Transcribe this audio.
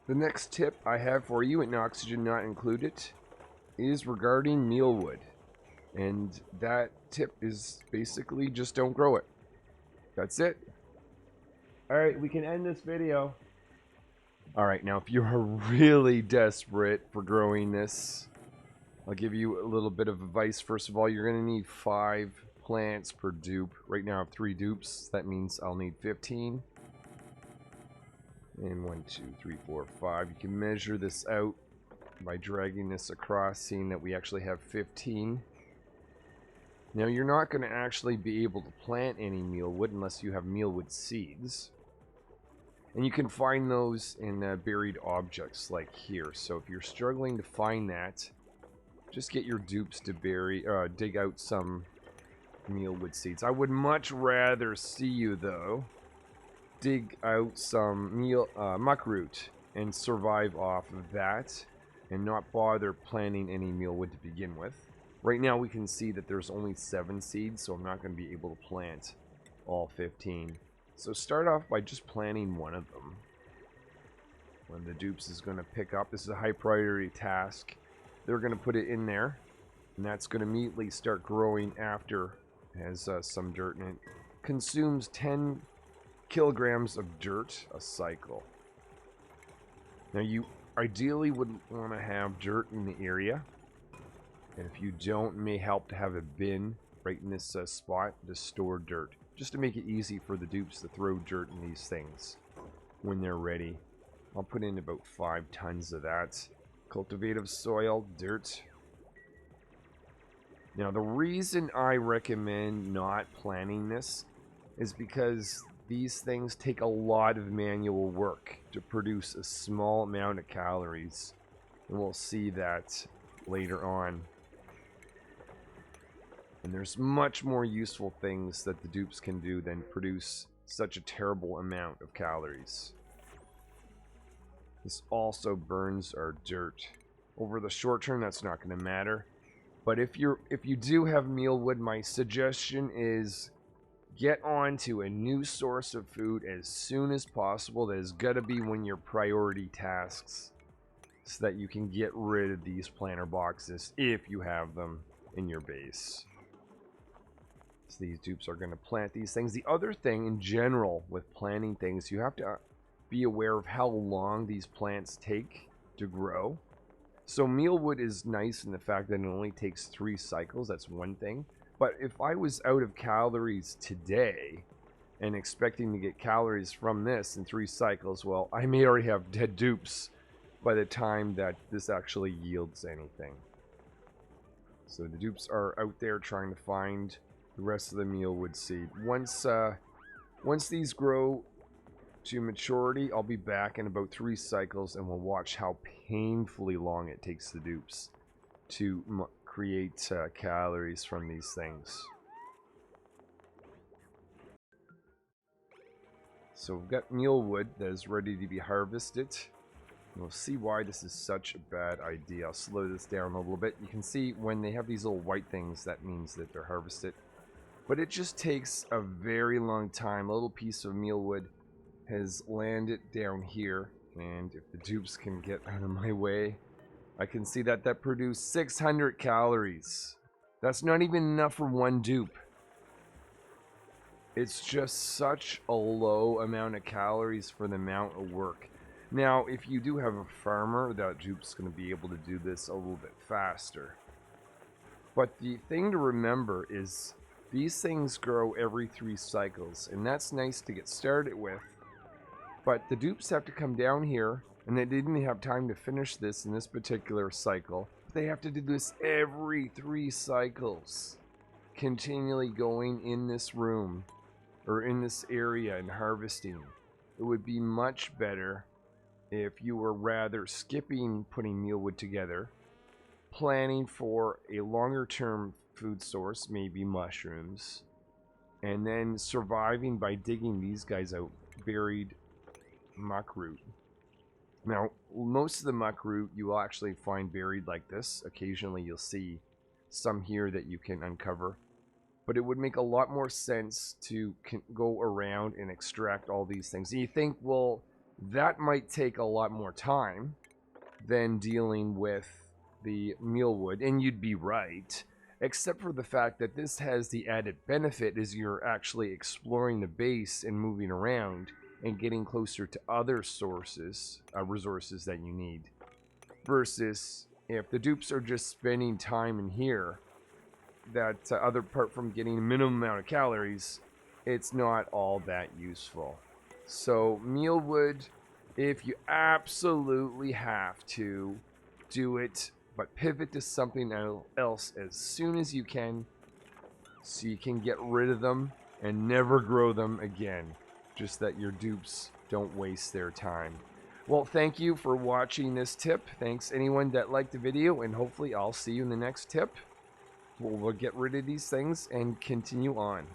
The next tip I have for you, and oxygen not included, is regarding mealwood. And that tip is basically just don't grow it. That's it. Alright, we can end this video. Alright, now if you're really desperate for growing this, I'll give you a little bit of advice. First of all, you're going to need 5 plants per dupe. Right now I have 3 dupes. That means I'll need 15. And 1, 2, 3, 4, 5. You can measure this out by dragging this across, seeing that we actually have 15. Now you're not going to actually be able to plant any mealwood unless you have mealwood seeds. And you can find those in buried objects like here. So if you're struggling to find that, just get your dupes to dig out some mealwood seeds. I would much rather see you, though, dig out some muckroot and survive off of that and not bother planting any mealwood to begin with. Right now we can see that there's only 7 seeds, so I'm not going to be able to plant all 15. So start off by just planting one of them. When the dupes is going to pick up, this is a high priority task. They're going to put it in there, and that's going to immediately start growing after it has some dirt in it. Consumes 10 kilograms of dirt a cycle. Now you ideally would want to have dirt in the area, and if you don't, it may help to have a bin right in this spot to store dirt, just to make it easy for the dupes to throw dirt in these things when they're ready. I'll put in about 5 tons of that. Cultivative soil, dirt. Now the reason I recommend not planting this is because these things take a lot of manual work to produce a small amount of calories. And we'll see that later on. And there's much more useful things that the dupes can do than produce such a terrible amount of calories. This also burns our dirt. Over the short term, that's not going to matter. But if you do have mealwood, my suggestion is get onto a new source of food as soon as possible. That has got to be one of your priority tasks, so that you can get rid of these planter boxes if you have them in your base. So these dupes are going to plant these things. The other thing in general with planting things, you have to be aware of how long these plants take to grow. So mealwood is nice in the fact that it only takes 3 cycles. That's one thing. But if I was out of calories today and expecting to get calories from this in 3 cycles, well, I may already have dead dupes by the time that this actually yields anything. So the dupes are out there trying to find the rest of the mealwood seed. Once these grow to maturity, I'll be back in about 3 cycles, and we'll watch how painfully long it takes the dupes to create calories from these things. So we've got mealwood that is ready to be harvested. We'll see why this is such a bad idea. I'll slow this down a little bit. You can see when they have these little white things, that means that they're harvested. But it just takes a very long time. A little piece of mealwood has landed down here, and if the dupes can get out of my way, I can see that that produced 600 calories. That's not even enough for one dupe. It's just such a low amount of calories for the amount of work. Now, if you do have a farmer, that dupe's going to be able to do this a little bit faster. But the thing to remember is these things grow every 3 cycles, and that's nice to get started with. But the dupes have to come down here, and they didn't have time to finish this in this particular cycle. They have to do this every 3 cycles, continually going in this room or in this area and harvesting. It would be much better if you were rather skipping putting mealwood together, planning for a longer term food source, maybe mushrooms, and then surviving by digging these guys out, buried muckroot. Now, most of the muckroot you will actually find buried like this. Occasionally you'll see some here that you can uncover. But it would make a lot more sense to go around and extract all these things. And you think, well, That might take a lot more time than dealing with the Mealwood, and you'd be right, except for the fact that this has the added benefit is you're actually exploring the base and moving around and getting closer to other resources that you need. Versus if the dupes are just spending time in here, that other part from getting a minimum amount of calories, it's not all that useful. So Mealwood, if you absolutely have to, do it, but pivot to something else as soon as you can so you can get rid of them and never grow them again. Just that your dupes don't waste their time. Well, thank you for watching this tip. Thanks anyone that liked the video, and hopefully I'll see you in the next tip. We'll get rid of these things and continue on.